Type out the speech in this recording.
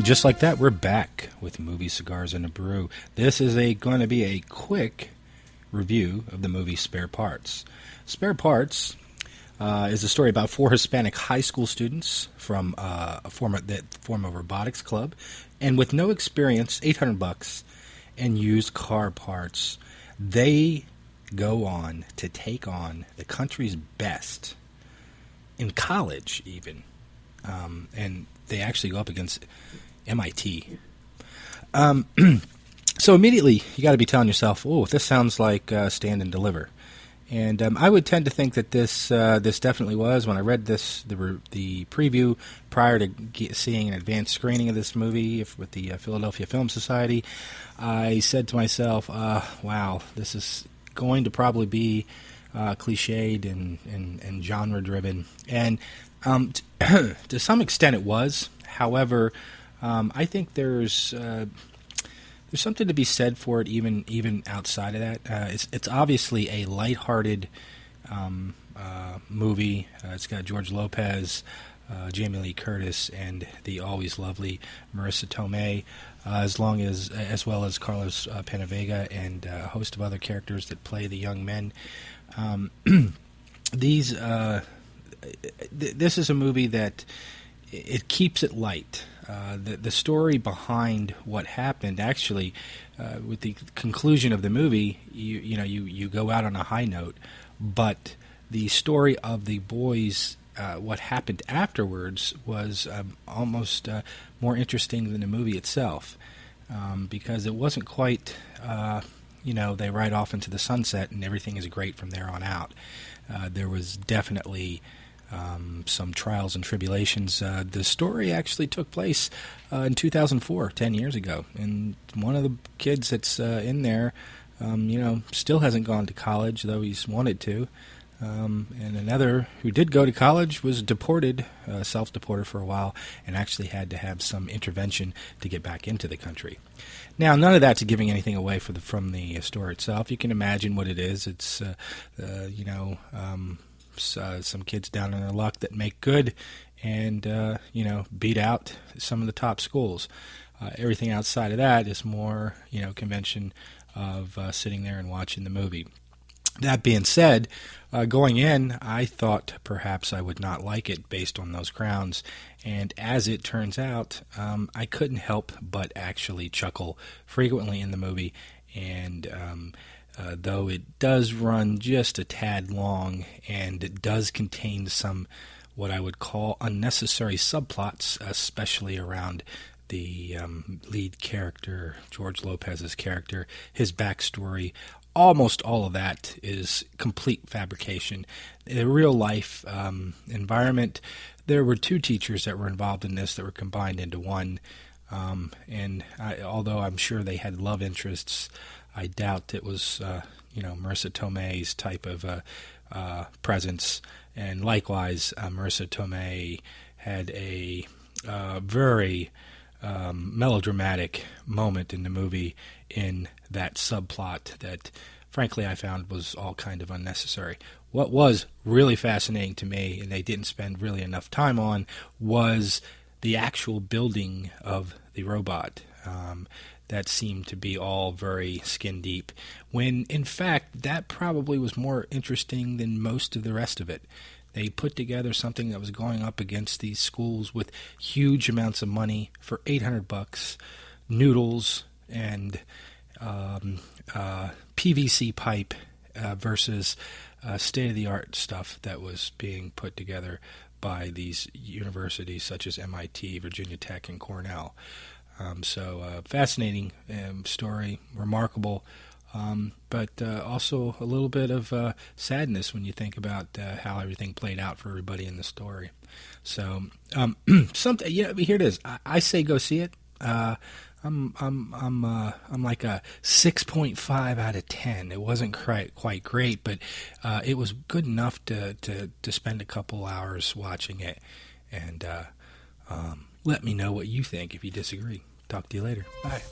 just like that, we're back with Movie Cigars and a Brew. This is going to be a quick review of the movie Spare Parts. Spare Parts is a story about 4 Hispanic high school students from that form a robotics club, and with no experience, $800 and used car parts, they go on to take on the country's best in college, even, and they actually go up against MIT. So immediately you got to be telling yourself, "Oh, this sounds like Stand and Deliver." And I would tend to think that this definitely was. When I read the preview prior to seeing an advanced screening of this movie with the Philadelphia Film Society, I said to myself, "Wow, this is going to probably be cliched and genre driven." And to some extent, it was. However, I think there's something to be said for it, even outside of that. It's obviously a lighthearted movie. It's got George Lopez, Jamie Lee Curtis, and the always lovely Marisa Tomei, as well as Carlos Penavega and a host of other characters that play the young men. This is a movie that it keeps it light. The story behind what happened, actually, with the conclusion of the movie, you go out on a high note, but the story of the boys, what happened afterwards, was almost more interesting than the movie itself, because it wasn't quite, they ride off into the sunset and everything is great from there on out. There was definitely some trials and tribulations. The story actually took place in 2004, 10 years ago, and one of the kids that's in there, still hasn't gone to college, though he's wanted to. And another who did go to college was deported, self-deported for a while, and actually had to have some intervention to get back into the country. Now, none of that's giving anything away from the story itself. You can imagine what it is. It's, some kids down on their luck that make good and, beat out some of the top schools. Everything outside of that is more, convention of sitting there and watching the movie. That being said, going in, I thought perhaps I would not like it based on those grounds, and as it turns out, I couldn't help but actually chuckle frequently in the movie, and though it does run just a tad long, and it does contain some what I would call unnecessary subplots, especially around the lead character, George Lopez's character, his backstory. Almost all of that is complete fabrication. In a real-life environment, there were 2 teachers that were involved in this that were combined into one, although I'm sure they had love interests, I doubt it was, Marisa Tomei's type of presence. And likewise, Marisa Tomei had a very melodramatic moment in the movie in that subplot that, frankly, I found was all kind of unnecessary. What was really fascinating to me, and they didn't spend really enough time on, was the actual building of the robot. That seemed to be all very skin deep, when in fact that probably was more interesting than most of the rest of it. They put together something that was going up against these schools with huge amounts of money for $800, noodles, and PVC pipe versus state-of-the-art stuff that was being put together by these universities such as MIT, Virginia Tech, and Cornell. Fascinating story, remarkable, but also a little bit of sadness when you think about how everything played out for everybody in the story. So, something, here it is. I say go see it. I'm like a 6.5 out of 10. It wasn't quite great, but it was good enough to spend a couple hours watching it. And let me know what you think if you disagree. Talk to you later. Bye.